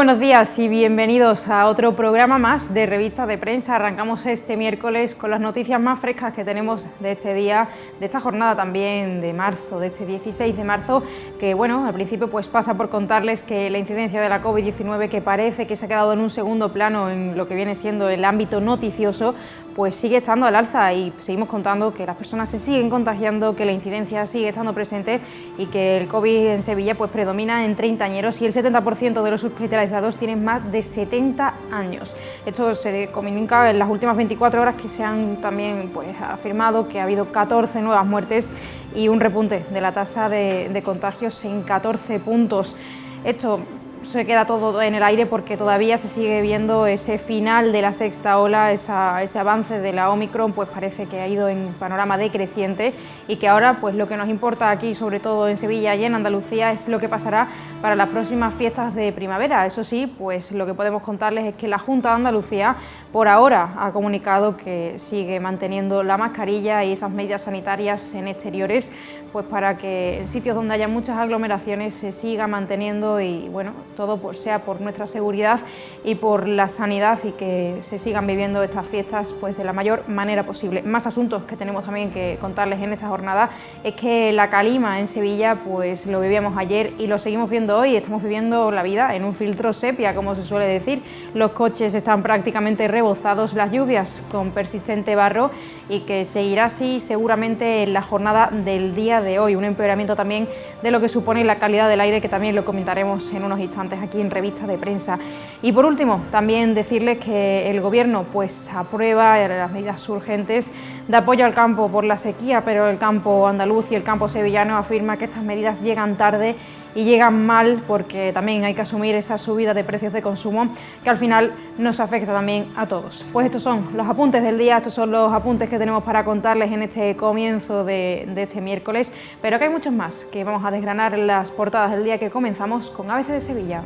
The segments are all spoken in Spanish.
buenos días y bienvenidos a otro programa más de Revista de Prensa. Arrancamos este miércoles con las noticias más frescas que tenemos de este día, de esta jornada también de marzo, de este 16 de marzo, que bueno, al principio pues pasa por contarles que la incidencia de la COVID-19, que parece que se ha quedado en un segundo plano en lo que viene siendo el ámbito noticioso, pues sigue estando al alza y seguimos contando que las personas se siguen contagiando, que la incidencia sigue estando presente y que el COVID en Sevilla pues predomina en treintañeros y el 70% de los hospitalizados tienen más de 70 años. Esto se comunica en las últimas 24 horas, que se han también pues afirmado que ha habido 14 nuevas muertes y un repunte de la tasa de contagios en 14 puntos. Esto se queda todo en el aire porque todavía se sigue viendo ese final de la sexta ola, ese avance de la Omicron, pues parece que ha ido en panorama decreciente y que ahora pues lo que nos importa aquí, sobre todo en Sevilla y en Andalucía, es lo que pasará para las próximas fiestas de primavera. Eso sí, pues lo que podemos contarles es que la Junta de Andalucía por ahora ha comunicado que sigue manteniendo la mascarilla y esas medidas sanitarias en exteriores, pues para que en sitios donde haya muchas aglomeraciones se siga manteniendo y bueno, todo sea por nuestra seguridad y por la sanidad y que se sigan viviendo estas fiestas pues de la mayor manera posible. Más asuntos que tenemos también que contarles en esta jornada es que la calima en Sevilla pues lo vivíamos ayer y lo seguimos viendo hoy. Estamos viviendo la vida en un filtro sepia, como se suele decir. Los coches están prácticamente rebozados, las lluvias con persistente barro y que seguirá así seguramente en la jornada del día de hoy. Un empeoramiento también de lo que supone la calidad del aire, que también lo comentaremos en unos instantes aquí en Revista de Prensa. Y por último, también decirles que el Gobierno pues aprueba las medidas urgentes de apoyo al campo por la sequía, pero el campo andaluz y el campo sevillano afirma que estas medidas llegan tarde y llegan mal porque también hay que asumir esa subida de precios de consumo que al final nos afecta también a todos. Pues estos son los apuntes del día, estos son los apuntes que tenemos para contarles en este comienzo de este miércoles, pero que hay muchos más que vamos a desgranar en las portadas del día, que comenzamos con ABC de Sevilla.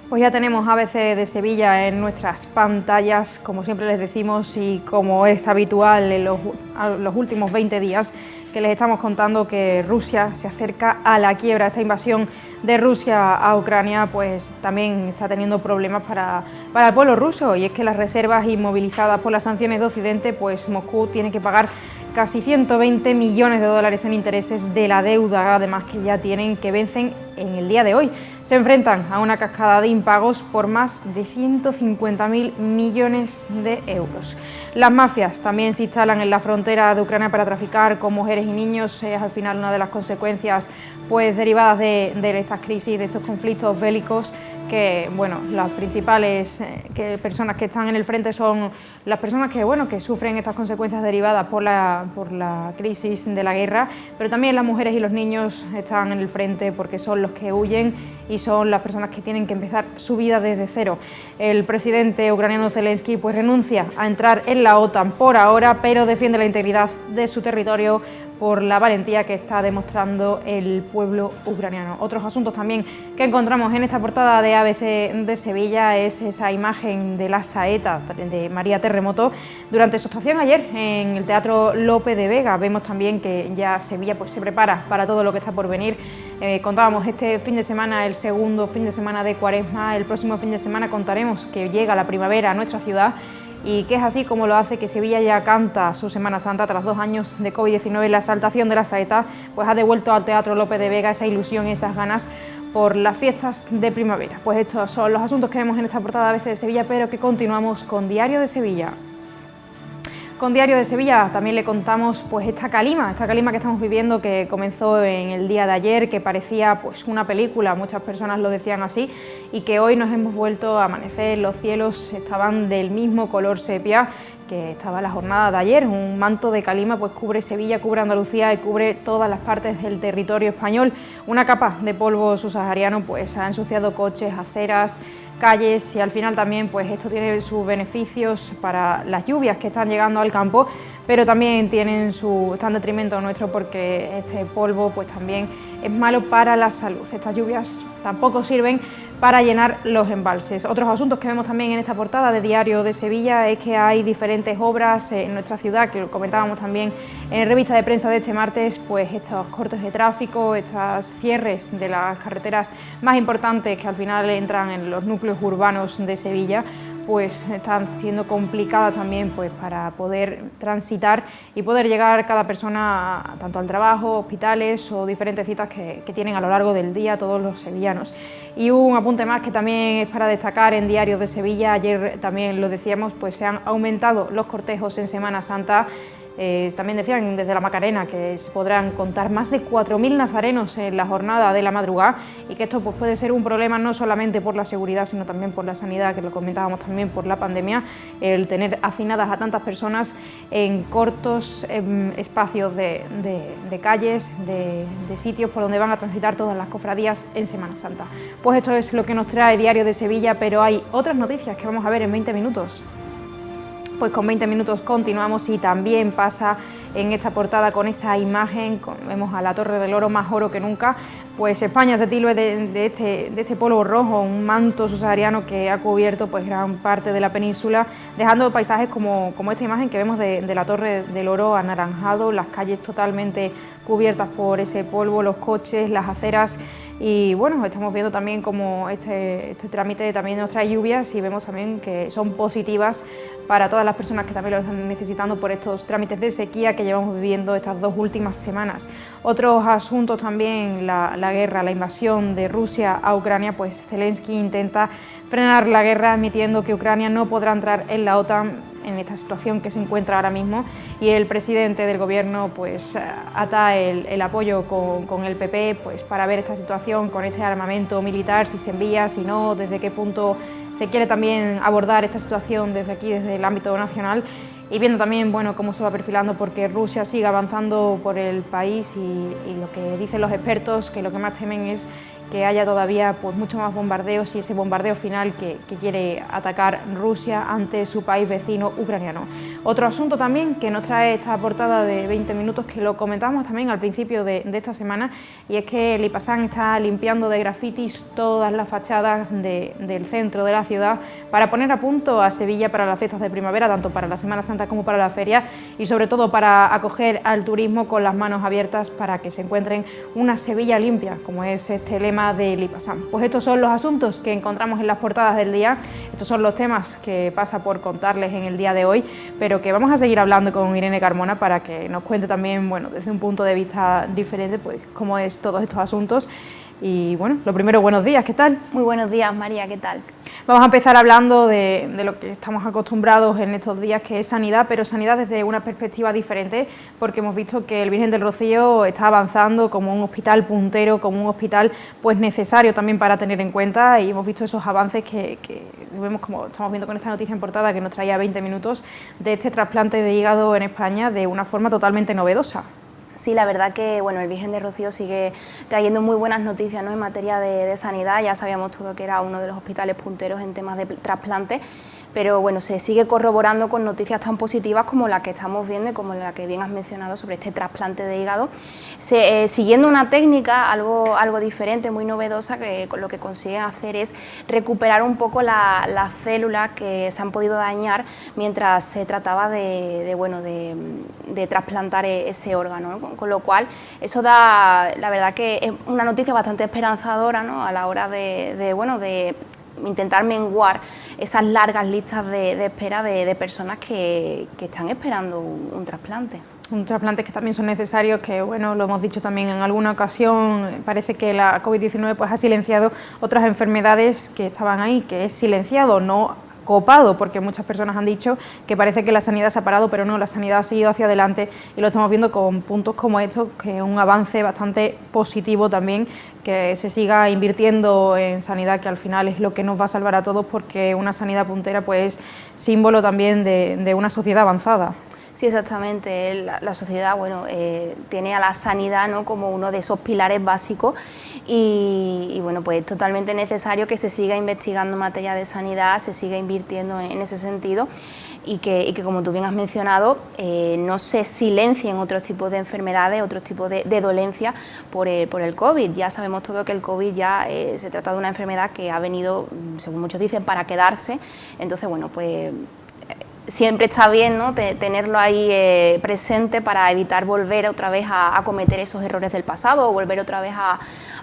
Pues ya tenemos ABC de Sevilla en nuestras pantallas, como siempre les decimos y como es habitual en los últimos 20 días, que les estamos contando que Rusia se acerca a la quiebra. Esta invasión de Rusia a Ucrania pues también está teniendo problemas para el pueblo ruso, y es que las reservas inmovilizadas por las sanciones de Occidente, pues Moscú tiene que pagar casi 120 millones de dólares en intereses de la deuda, además que ya tienen, que vencen en el día de hoy. Se enfrentan a una cascada de impagos por más de 150.000 millones de euros. Las mafias también se instalan en la frontera de Ucrania para traficar con mujeres y niños. Es al final una de las consecuencias pues derivadas de estas crisis, de estos conflictos bélicos, que bueno, las principales personas que están en el frente son las personas que sufren estas consecuencias derivadas por la crisis de la guerra, pero también las mujeres y los niños están en el frente porque son los que huyen y son las personas que tienen que empezar su vida desde cero. El presidente ucraniano Zelensky pues renuncia a entrar en la OTAN por ahora, pero defiende la integridad de su territorio por la valentía que está demostrando el pueblo ucraniano. Otros asuntos también que encontramos en esta portada de ABC de Sevilla es esa imagen de la saeta de María Terremoto durante su actuación ayer en el Teatro Lope de Vega. Vemos también que ya Sevilla pues se prepara para todo lo que está por venir. Contábamos este fin de semana, el segundo fin de semana de Cuaresma. El próximo fin de semana contaremos que llega la primavera a nuestra ciudad, y que es así como lo hace que Sevilla ya canta su Semana Santa tras 2 años de COVID-19. La exaltación de la saeta pues ha devuelto al Teatro Lope de Vega esa ilusión y esas ganas por las fiestas de primavera. Pues estos son los asuntos que vemos en esta portada de ABC de Sevilla, pero que continuamos con Diario de Sevilla. Con Diario de Sevilla también le contamos pues esta calima que estamos viviendo, que comenzó en el día de ayer, que parecía pues una película, muchas personas lo decían así, y que hoy nos hemos vuelto a amanecer. Los cielos estaban del mismo color sepia que estaba la jornada de ayer. Un manto de calima pues cubre Sevilla, cubre Andalucía y cubre todas las partes del territorio español. Una capa de polvo subsahariano pues ha ensuciado coches, aceras, calles, y al final también pues esto tiene sus beneficios para las lluvias que están llegando al campo, pero también está en detrimento nuestro porque este polvo pues también es malo para la salud. Estas lluvias tampoco sirven para llenar los embalses. Otros asuntos que vemos también en esta portada de Diario de Sevilla es que hay diferentes obras en nuestra ciudad, que lo comentábamos también en la revista de prensa de este martes, pues estos cortes de tráfico, estos cierres de las carreteras más importantes que al final entran en los núcleos urbanos de Sevilla, pues están siendo complicadas también pues para poder transitar y poder llegar cada persona tanto al trabajo, hospitales o diferentes citas que tienen a lo largo del día todos los sevillanos. Y un apunte más que también es para destacar en Diario de Sevilla, ayer también lo decíamos, pues se han aumentado los cortejos en Semana Santa. También decían desde la Macarena que se podrán contar más de 4.000 nazarenos en la jornada de la madrugada y que esto pues, puede ser un problema no solamente por la seguridad sino también por la sanidad, que lo comentábamos también por la pandemia, el tener hacinadas a tantas personas en cortos espacios de calles, de sitios por donde van a transitar todas las cofradías en Semana Santa. Pues esto es lo que nos trae Diario de Sevilla, pero hay otras noticias que vamos a ver en 20 minutos. Pues con 20 minutos continuamos y también pasa en esta portada con esa imagen, vemos a la Torre del Oro más oro que nunca, pues España se tilde de este polvo rojo, un manto subsahariano que ha cubierto pues gran parte de la península, dejando paisajes como esta imagen que vemos de la Torre del Oro anaranjado, las calles totalmente cubiertas por ese polvo, los coches, las aceras. Y bueno, estamos viendo también como este trámite también nos trae lluvias y vemos también que son positivas para todas las personas que también lo están necesitando por estos trámites de sequía que llevamos viviendo estas 2 últimas semanas. Otros asuntos también, la guerra, la invasión de Rusia a Ucrania, pues Zelensky intenta frenar la guerra admitiendo que Ucrania no podrá entrar en la OTAN en esta situación que se encuentra ahora mismo, y el presidente del gobierno pues ata el apoyo con el PP pues para ver esta situación con este armamento militar, si se envía, si no, desde qué punto se quiere también abordar esta situación desde aquí, desde el ámbito nacional, y viendo también bueno, cómo se va perfilando porque Rusia sigue avanzando por el país y lo que dicen los expertos, que lo que más temen es que haya todavía pues, mucho más bombardeos y ese bombardeo final que quiere atacar Rusia ante su país vecino ucraniano. Otro asunto también que nos trae esta portada de 20 minutos, que lo comentábamos también al principio de esta semana, y es que Lipasán está limpiando de grafitis todas las fachadas del centro de la ciudad para poner a punto a Sevilla para las fiestas de primavera, tanto para la Semana Santa como para la feria, y sobre todo para acoger al turismo con las manos abiertas para que se encuentren una Sevilla limpia, como es este lema de Lipasán. Pues estos son los asuntos que encontramos en las portadas del día, estos son los temas que pasa por contarles en el día de hoy, pero que vamos a seguir hablando con Irene Carmona para que nos cuente también, bueno, desde un punto de vista diferente, pues cómo es todos estos asuntos. Y bueno, lo primero, buenos días, ¿qué tal? Muy buenos días, María, ¿qué tal? Vamos a empezar hablando de lo que estamos acostumbrados en estos días, que es sanidad, pero sanidad desde una perspectiva diferente, porque hemos visto que el Virgen del Rocío está avanzando como un hospital puntero, como un hospital pues necesario también para tener en cuenta, y hemos visto esos avances que vemos, como estamos viendo con esta noticia en portada que nos traía 20 minutos, de este trasplante de hígado en España de una forma totalmente novedosa. Sí, la verdad que bueno, el Virgen del Rocío sigue trayendo muy buenas noticias, ¿no?, en materia de sanidad. Ya sabíamos todo que era uno de los hospitales punteros en temas de trasplante, pero bueno, se sigue corroborando con noticias tan positivas como la que estamos viendo y como la que bien has mencionado sobre este trasplante de hígado, siguiendo una técnica algo diferente, muy novedosa, que lo que consiguen hacer es recuperar un poco las células que se han podido dañar mientras se trataba de trasplantar ese órgano, ¿no? Con lo cual eso da, la verdad que es una noticia bastante esperanzadora, ¿no?, a la hora de intentar menguar esas largas listas de espera de personas que están esperando un trasplante. Un trasplante que también son necesarios, que bueno, lo hemos dicho también en alguna ocasión, parece que la COVID-19 pues ha silenciado otras enfermedades que estaban ahí, que es silenciado, no copado, porque muchas personas han dicho que parece que la sanidad se ha parado, pero no, la sanidad ha seguido hacia adelante y lo estamos viendo con puntos como estos, que es un avance bastante positivo también, que se siga invirtiendo en sanidad, que al final es lo que nos va a salvar a todos, porque una sanidad puntera pues es símbolo también de una sociedad avanzada. Sí, exactamente. La sociedad, bueno, tiene a la sanidad, ¿no?, como uno de esos pilares básicos y bueno, pues es totalmente necesario que se siga investigando en materia de sanidad, se siga invirtiendo en ese sentido. y que como tú bien has mencionado, no se silencien otros tipos de enfermedades, otros tipos de dolencias por el COVID. Ya sabemos todo que el COVID ya se trata de una enfermedad que ha venido, según muchos dicen, para quedarse. Entonces, bueno, pues siempre está bien, ¿no?, tenerlo ahí presente para evitar volver otra vez a cometer esos errores del pasado o volver otra vez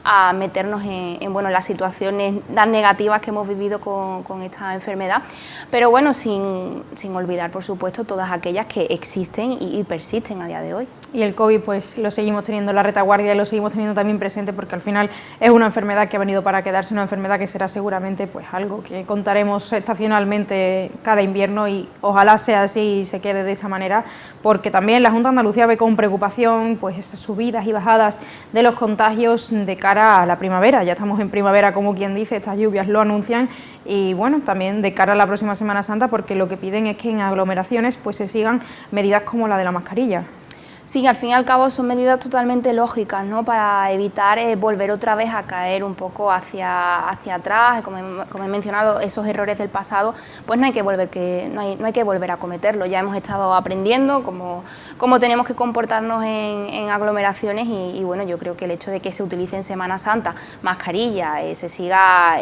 a meternos en bueno, las situaciones tan negativas que hemos vivido con esta enfermedad, pero bueno, sin olvidar, por supuesto, todas aquellas que existen y persisten a día de hoy. Y el COVID pues lo seguimos teniendo en la retaguardia y lo seguimos teniendo también presente porque al final es una enfermedad que ha venido para quedarse, una enfermedad que será seguramente pues algo que contaremos estacionalmente cada invierno y ojalá sea así y se quede de esa manera, porque también la Junta de Andalucía ve con preocupación pues esas subidas y bajadas de los contagios de cara a la primavera. Ya estamos en primavera, como quien dice, estas lluvias lo anuncian, y bueno, también de cara a la próxima Semana Santa, porque lo que piden es que en aglomeraciones pues se sigan medidas como la de la mascarilla. Sí, al fin y al cabo son medidas totalmente lógicas, ¿no?, para evitar volver otra vez a caer un poco hacia atrás. Como he mencionado, esos errores del pasado, pues no hay que volver a cometerlos. Ya hemos estado aprendiendo cómo tenemos que comportarnos en aglomeraciones y bueno, yo creo que el hecho de que se utilice en Semana Santa mascarilla, se siga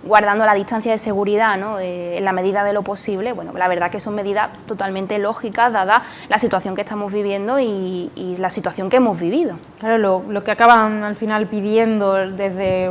guardando la distancia de seguridad, ¿no?, en la medida de lo posible, bueno, la verdad que son medidas totalmente lógicas dada la situación que estamos viviendo y la situación que hemos vivido. Claro, lo que acaban al final pidiendo desde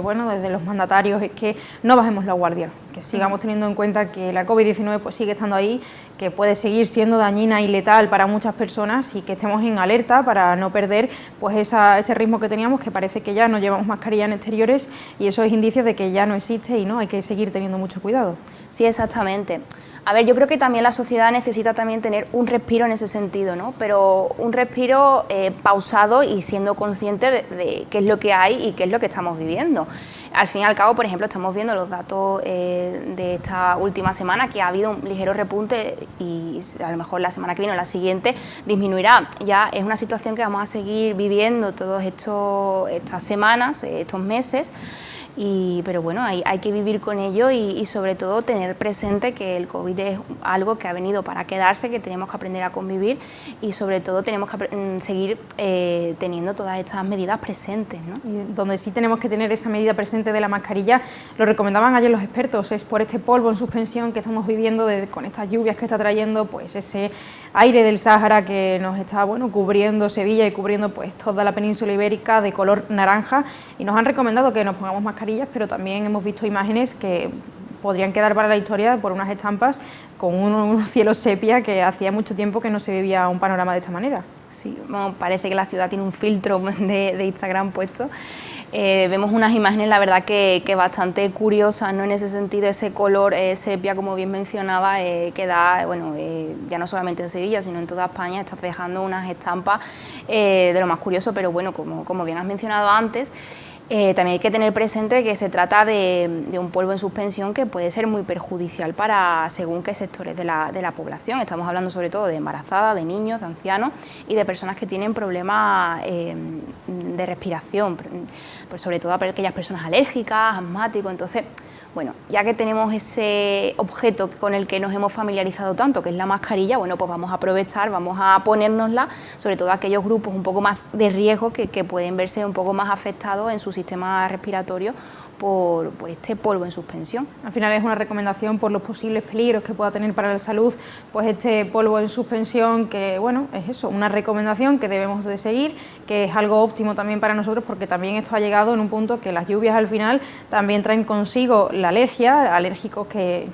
los mandatarios es que no bajemos la guardia, que sigamos teniendo en cuenta que la COVID-19 pues sigue estando ahí, que puede seguir siendo dañina y letal para muchas personas y que estemos en alerta para no perder pues ese ritmo que teníamos, que parece que ya no llevamos mascarilla en exteriores y eso es indicio de que ya no existe y no hay que seguir teniendo mucho cuidado. Sí, exactamente. A ver, yo creo que también la sociedad necesita también tener un respiro en ese sentido, ¿no?, pero un respiro pausado y siendo consciente de qué es lo que hay y qué es lo que estamos viviendo. Al fin y al cabo, por ejemplo, estamos viendo los datos de esta última semana, que ha habido un ligero repunte y a lo mejor la semana que viene o la siguiente disminuirá. Ya es una situación que vamos a seguir viviendo todas estas semanas, estos meses. Pero bueno, hay que vivir con ello y sobre todo tener presente que el COVID es algo que ha venido para quedarse, que tenemos que aprender a convivir y sobre todo tenemos que seguir teniendo todas estas medidas presentes, ¿no? Y donde sí tenemos que tener esa medida presente de la mascarilla, lo recomendaban ayer los expertos, es por este polvo en suspensión que estamos viviendo con estas lluvias que está trayendo pues ese aire del Sáhara que nos está cubriendo Sevilla y cubriendo pues toda la península ibérica de color naranja, y nos han recomendado que nos pongamos mascarillas, pero también hemos visto imágenes que podrían quedar para la historia por unas estampas con un cielo sepia, que hacía mucho tiempo que no se vivía un panorama de esta manera. Sí, bueno, parece que la ciudad tiene un filtro de Instagram puesto. Vemos unas imágenes, la verdad, que bastante curiosas, ¿no?, en ese sentido, ese color sepia, como bien mencionaba, que da, ya no solamente en Sevilla, sino en toda España, está dejando unas estampas de lo más curioso, pero bueno, como bien has mencionado antes, también hay que tener presente que se trata de un polvo en suspensión que puede ser muy perjudicial para según qué sectores de la población. Estamos hablando sobre todo de embarazadas, de niños, de ancianos y de personas que tienen problemas de respiración, pues sobre todo para aquellas personas alérgicas, asmáticos. Entonces, bueno, ya que tenemos ese objeto con el que nos hemos familiarizado tanto, que es la mascarilla, bueno, pues vamos a aprovechar, vamos a ponérnosla, sobre todo a aquellos grupos un poco más de riesgo que pueden verse un poco más afectados en su sistema respiratorio por este polvo en suspensión. Al final es una recomendación por los posibles peligros que pueda tener para la salud, pues este polvo en suspensión, que bueno, es eso, una recomendación que debemos de seguir, que es algo óptimo también para nosotros, porque también esto ha llegado en un punto que las lluvias al final también traen consigo la alergia, alérgicos que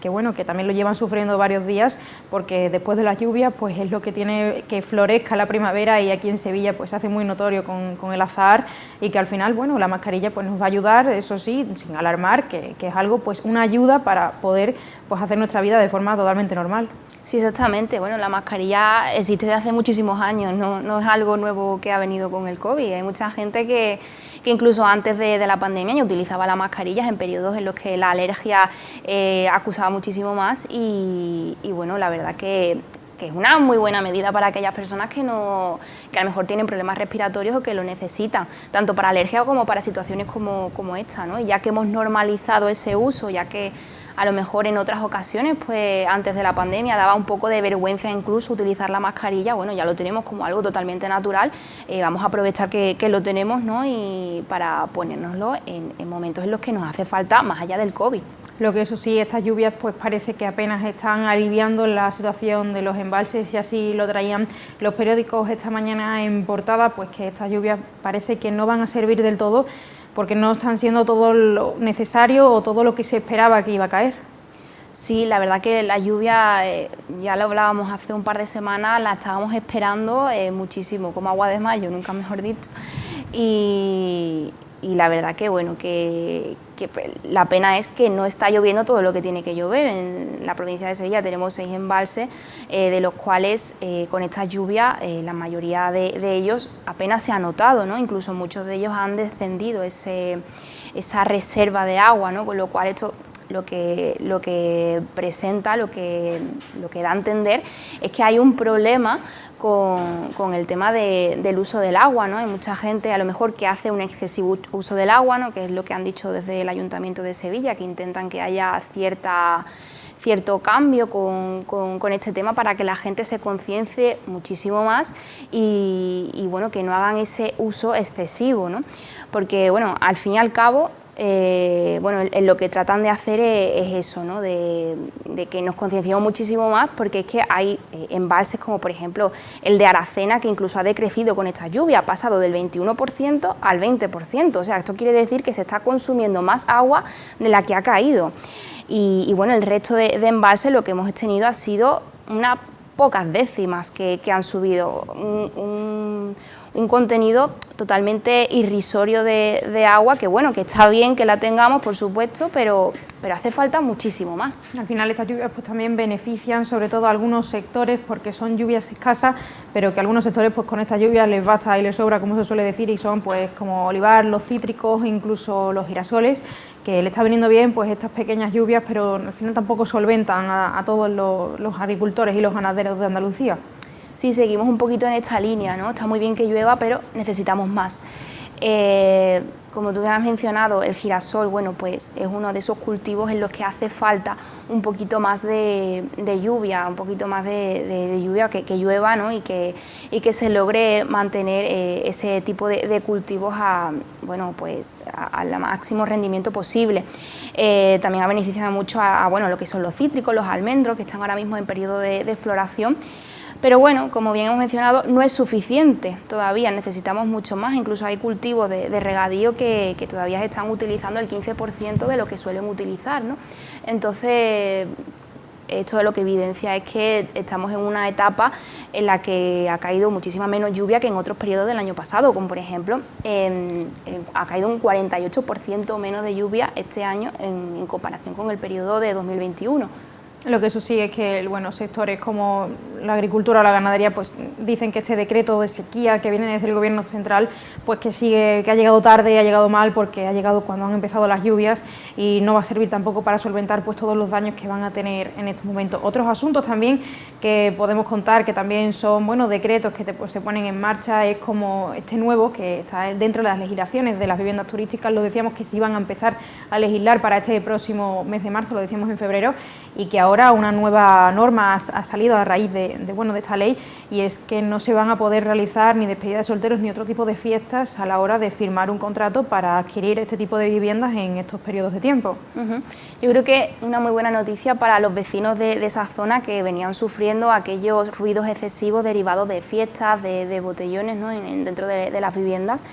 también lo llevan sufriendo varios días, porque después de las lluvias pues es lo que tiene que florezca la primavera, y aquí en Sevilla pues se hace muy notorio con el azahar, y que al final, bueno, la mascarilla pues nos va a ayudar, eso sí, sin alarmar, que es algo, pues una ayuda para poder pues hacer nuestra vida de forma totalmente normal. Sí, exactamente. Bueno, la mascarilla existe desde hace muchísimos años, no es algo nuevo que ha venido con el COVID. Hay mucha gente que incluso antes de la pandemia ya utilizaba las mascarillas en periodos en los que la alergia acusaba muchísimo más y bueno, la verdad que es una muy buena medida para aquellas personas que a lo mejor tienen problemas respiratorios o que lo necesitan, tanto para alergia como para situaciones como esta, ¿no? Y ya que hemos normalizado ese uso, ya que a lo mejor en otras ocasiones, pues antes de la pandemia daba un poco de vergüenza incluso utilizar la mascarilla. Bueno, ya lo tenemos como algo totalmente natural, vamos a aprovechar que lo tenemos, ¿no? Y para ponérnoslo en momentos en los que nos hace falta más allá del COVID. Lo que eso sí, estas lluvias pues parece que apenas están aliviando la situación de los embalses, y así lo traían los periódicos esta mañana en portada, pues que estas lluvias parece que no van a servir del todo porque no están siendo todo lo necesario o todo lo que se esperaba que iba a caer. Sí, la verdad que la lluvia, ya lo hablábamos hace un par de semanas, la estábamos esperando muchísimo, como agua de mayo, nunca mejor dicho, y la verdad que bueno, que la pena es que no está lloviendo todo lo que tiene que llover. En la provincia de Sevilla tenemos 6 embalses, de los cuales con esta lluvia la mayoría de ellos apenas se ha notado, ¿no? Incluso muchos de ellos han descendido esa reserva de agua, ¿no? Con lo cual esto lo que presenta, lo que da a entender es que hay un problema con el tema del uso del agua, ¿no? Hay mucha gente a lo mejor que hace un excesivo uso del agua, ¿no? Que es lo que han dicho desde el Ayuntamiento de Sevilla, que intentan que haya cierto cambio con este tema para que la gente se conciencie muchísimo más y bueno, que no hagan ese uso excesivo, ¿no? Porque bueno, al fin y al cabo, bueno, lo que tratan de hacer es eso, ¿no? De que nos concienciemos muchísimo más, porque es que hay embalses como por ejemplo el de Aracena, que incluso ha decrecido con esta lluvia, ha pasado del 21% al 20%, o sea, esto quiere decir que se está consumiendo más agua de la que ha caído. Y bueno, el resto de embalses lo que hemos tenido ha sido unas pocas décimas que han subido, un contenido totalmente irrisorio de agua, que bueno, que está bien que la tengamos, por supuesto, pero hace falta muchísimo más. Al final estas lluvias pues también benefician sobre todo a algunos sectores, porque son lluvias escasas, pero que a algunos sectores pues con estas lluvias les basta y les sobra, como se suele decir, y son pues como olivar, los cítricos, incluso los girasoles, que le está viniendo bien pues estas pequeñas lluvias, pero al final tampoco solventan a todos los agricultores y los ganaderos de Andalucía. Sí, seguimos un poquito en esta línea, ¿no? Está muy bien que llueva, pero necesitamos más. Como tú has mencionado, el girasol, bueno, pues es uno de esos cultivos en los que hace falta un poquito más de lluvia, un poquito más de lluvia, que llueva, ¿no? y que se logre mantener ese tipo de cultivos bueno, pues al máximo rendimiento posible. También ha beneficiado mucho a bueno, lo que son los cítricos, los almendros, que están ahora mismo en periodo de floración. Pero bueno, como bien hemos mencionado, no es suficiente todavía, necesitamos mucho más. Incluso hay cultivos de regadío que todavía están utilizando el 15% de lo que suelen utilizar, ¿no? Entonces, esto lo que evidencia es que estamos en una etapa en la que ha caído muchísima menos lluvia que en otros periodos del año pasado, como por ejemplo, ha caído un 48% menos de lluvia este año en comparación con el periodo de 2021. Lo que eso sí es que bueno, sectores como la agricultura o la ganadería pues dicen que este decreto de sequía que viene desde el gobierno central pues que ha llegado tarde, ha llegado mal, porque ha llegado cuando han empezado las lluvias y no va a servir tampoco para solventar pues todos los daños que van a tener en estos momentos. Otros asuntos también que podemos contar, que también son bueno, decretos que se ponen en marcha, es como este nuevo que está dentro de las legislaciones de las viviendas turísticas. Lo decíamos que se iban a empezar a legislar para este próximo mes de marzo, lo decíamos en febrero, y que ahora una nueva norma ha salido a raíz de esta ley, y es que no se van a poder realizar ni despedidas de solteros ni otro tipo de fiestas a la hora de firmar un contrato para adquirir este tipo de viviendas en estos periodos de tiempo. Yo creo que una muy buena noticia para los vecinos de esa zona que venían sufriendo aquellos ruidos excesivos derivados de fiestas, de botellones, ¿no? dentro de las viviendas.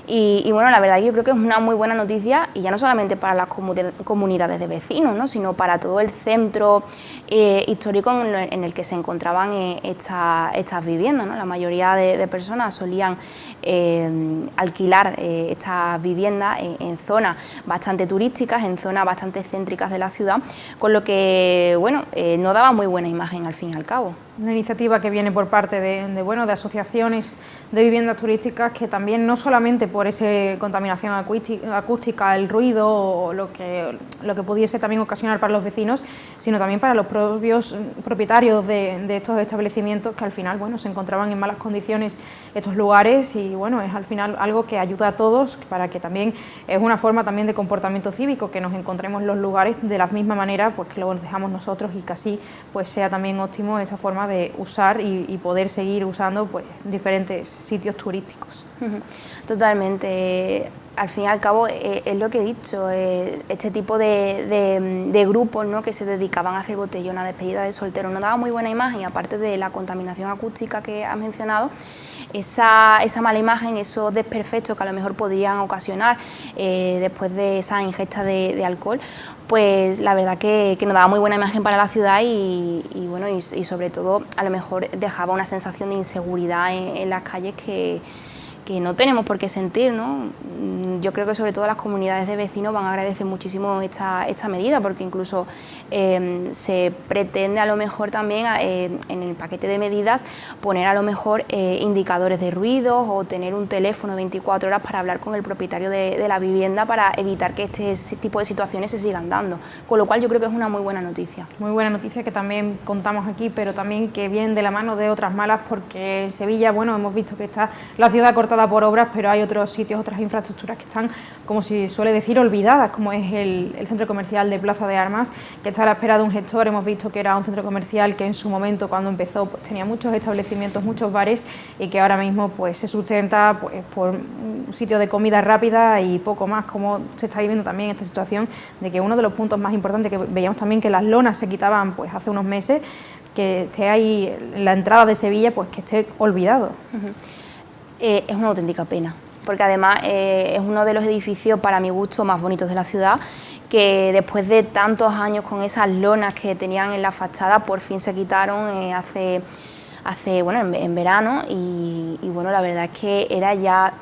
Y bueno, la verdad yo creo que es una muy buena noticia, y ya no solamente para las comunidades de vecinos, ¿no? sino para todo el centro histórico en el que se encontraban estas viviendas, ¿no? La mayoría de personas solían alquilar estas viviendas en zonas bastante turísticas, en zonas bastante céntricas de la ciudad, con lo que bueno, no daba muy buena imagen al fin y al cabo. una iniciativa que viene por parte de asociaciones de viviendas turísticas que también, no solamente por esa contaminación acústica, el ruido o lo que pudiese también ocasionar para los vecinos, sino también para los propios propietarios de estos establecimientos que al final, bueno, se encontraban en malas condiciones estos lugares y, bueno, es al final algo que ayuda a todos para que también es una forma también de comportamiento cívico, que nos encontremos los lugares de la misma manera pues que lo dejamos nosotros y que así pues sea también óptimo esa forma de usar y poder seguir usando pues diferentes sitios turísticos. Totalmente. Al fin y al cabo es lo que he dicho, este tipo de grupos, ¿no?, que se dedicaban a hacer botellón a despedida de solteros no daba muy buena imagen, aparte de la contaminación acústica que has mencionado. Esa mala imagen, esos desperfectos que a lo mejor podrían ocasionar después de esa ingesta de alcohol, pues la verdad que nos daba muy buena imagen para la ciudad y sobre todo a lo mejor dejaba una sensación de inseguridad en las calles que no tenemos por qué sentir, ¿no? Yo creo que sobre todo las comunidades de vecinos van a agradecer muchísimo esta medida, porque incluso se pretende a lo mejor también en el paquete de medidas poner a lo mejor indicadores de ruidos o tener un teléfono 24 horas para hablar con el propietario de la vivienda para evitar que este tipo de situaciones se sigan dando, con lo cual yo creo que es una muy buena noticia. Muy buena noticia que también contamos aquí, pero también que vienen de la mano de otras malas, porque en Sevilla, bueno, hemos visto que está la ciudad cortada por obras, pero hay otros sitios, otras infraestructuras que están, como se suele decir, olvidadas, como es el centro comercial de Plaza de Armas, que está a la espera de un gestor. Hemos visto que era un centro comercial que en su momento, cuando empezó, pues tenía muchos establecimientos, muchos bares, y que ahora mismo pues se sustenta pues por un sitio de comida rápida y poco más, como se está viviendo también esta situación de que uno de los puntos más importantes, que veíamos también que las lonas se quitaban pues hace unos meses, que esté ahí en la entrada de Sevilla, pues que esté olvidado. Es una auténtica pena, porque además es uno de los edificios, para mi gusto, más bonitos de la ciudad, que después de tantos años con esas lonas que tenían en la fachada, por fin se quitaron en verano y bueno, la verdad es que era ya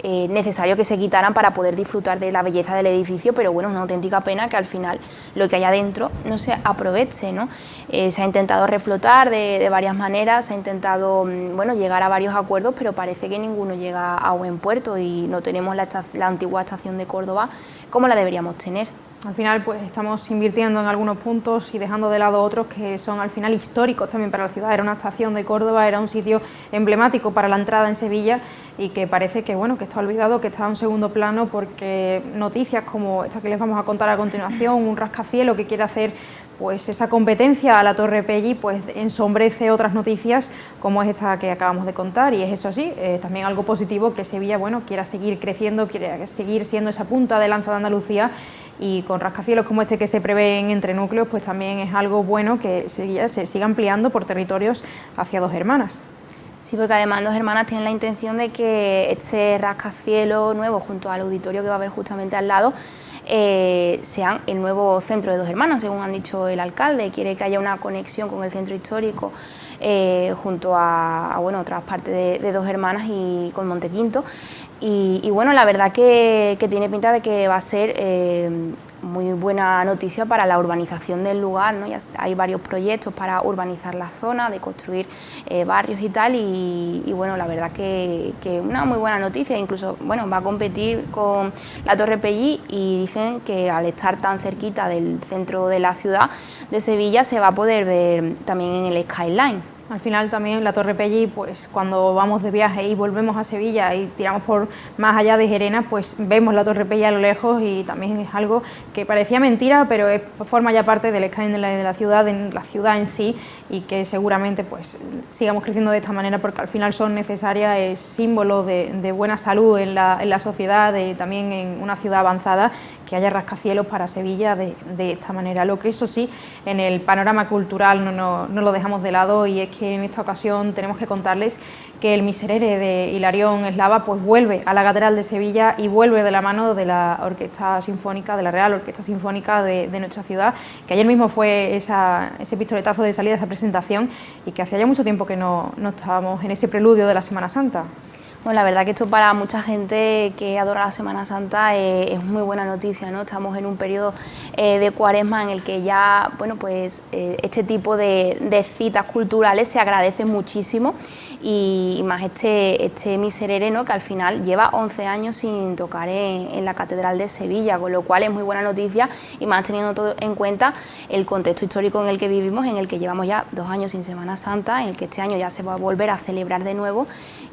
necesario que se quitaran para poder disfrutar de la belleza del edificio, pero bueno, es una auténtica pena que al final lo que hay adentro no se aproveche, ¿no? Se ha intentado reflotar de varias maneras, se ha intentado llegar a varios acuerdos, pero parece que ninguno llega a buen puerto y no tenemos la antigua estación de Córdoba como la deberíamos tener. Al final pues estamos invirtiendo en algunos puntos y dejando de lado otros que son al final históricos también para la ciudad. Era una estación de Córdoba, era un sitio emblemático para la entrada en Sevilla y que parece que bueno, que está olvidado, que está en un segundo plano, porque noticias como esta que les vamos a contar a continuación, un rascacielos que quiere hacer pues esa competencia a la Torre Pelli, pues ensombrece otras noticias como es esta que acabamos de contar, y es eso sí, también algo positivo que Sevilla quiera seguir creciendo, quiera seguir siendo esa punta de lanza de Andalucía, y con rascacielos como este que se prevén entre núcleos, pues también es algo bueno que Sevilla se siga ampliando por territorios hacia Dos Hermanas. Sí, porque además Dos Hermanas tienen la intención de que este rascacielos nuevo, junto al auditorio que va a haber justamente al lado, sean el nuevo centro de Dos Hermanas, según han dicho el alcalde. Quiere que haya una conexión con el centro histórico junto a otras partes de Dos Hermanas y con Montequinto. Y bueno, la verdad que tiene pinta de que va a ser muy buena noticia para la urbanización del lugar, ¿no? Ya hay varios proyectos para urbanizar la zona, de construir barrios y tal, y bueno, la verdad que una muy buena noticia. Incluso va a competir con la Torre Pelli, y dicen que al estar tan cerquita del centro de la ciudad de Sevilla se va a poder ver también en el skyline. Al final también la Torre Pelli, pues cuando vamos de viaje y volvemos a Sevilla y tiramos por más allá de Gerena, pues vemos la Torre Pelli a lo lejos, y también es algo que parecía mentira, pero forma ya parte del skyline de la ciudad en sí, y que seguramente pues sigamos creciendo de esta manera, porque al final son necesarias, es símbolo de buena salud en la sociedad, también en una ciudad avanzada, que haya rascacielos para Sevilla de esta manera. Lo que eso sí, en el panorama cultural no lo dejamos de lado, y es que en esta ocasión tenemos que contarles que el Miserere de Hilarión Eslava pues vuelve a la Catedral de Sevilla, y vuelve de la mano de la Orquesta Sinfónica, de la Real Orquesta Sinfónica de nuestra ciudad, que ayer mismo fue ese pistoletazo de salida, esa presentación, y que hacía ya mucho tiempo que no estábamos en ese preludio de la Semana Santa. Bueno, la verdad que esto para mucha gente que adora la Semana Santa es muy buena noticia, ¿no? Estamos en un periodo de Cuaresma en el que ya, bueno, pues este tipo de citas culturales se agradecen muchísimo y más este Miserere, ¿no? Que al final lleva 11 años sin tocar en la Catedral de Sevilla, con lo cual es muy buena noticia y más teniendo todo en cuenta el contexto histórico en el que vivimos, en el que llevamos ya 2 años sin Semana Santa, en el que este año ya se va a volver a celebrar de nuevo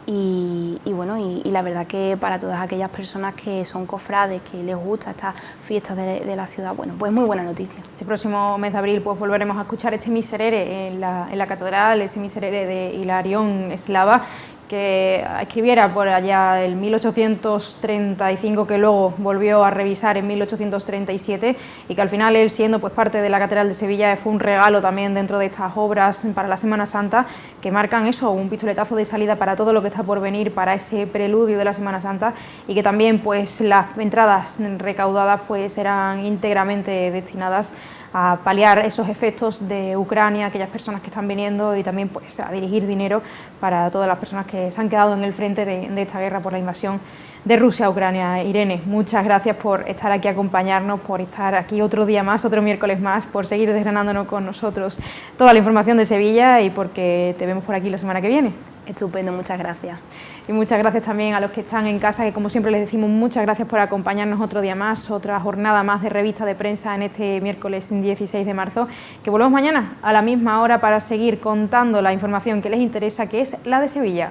y la verdad que para todas aquellas personas que son cofrades, que les gusta estas fiestas de la ciudad, bueno, pues muy buena noticia. Este próximo mes de abril pues volveremos a escuchar este Miserere en la catedral, ese Miserere de Hilarión Eslava, que escribiera por allá del 1835, que luego volvió a revisar en 1837 y que al final él, siendo pues parte de la Catedral de Sevilla, fue un regalo también dentro de estas obras para la Semana Santa, que marcan eso, un pistoletazo de salida para todo lo que está por venir, para ese preludio de la Semana Santa, y que también pues las entradas recaudadas pues eran íntegramente destinadas a paliar esos efectos de Ucrania, aquellas personas que están viniendo, y también pues a dirigir dinero para todas las personas que se han quedado en el frente de esta guerra por la invasión de Rusia a Ucrania. Irene, muchas gracias por estar aquí, acompañarnos, por estar aquí otro día más, otro miércoles más, por seguir desgranándonos con nosotros toda la información de Sevilla y porque te vemos por aquí la semana que viene. Estupendo, muchas gracias. Y muchas gracias también a los que están en casa, que como siempre les decimos muchas gracias por acompañarnos otro día más, otra jornada más de revista de prensa en este miércoles 16 de marzo, que volvemos mañana a la misma hora para seguir contando la información que les interesa, que es la de Sevilla.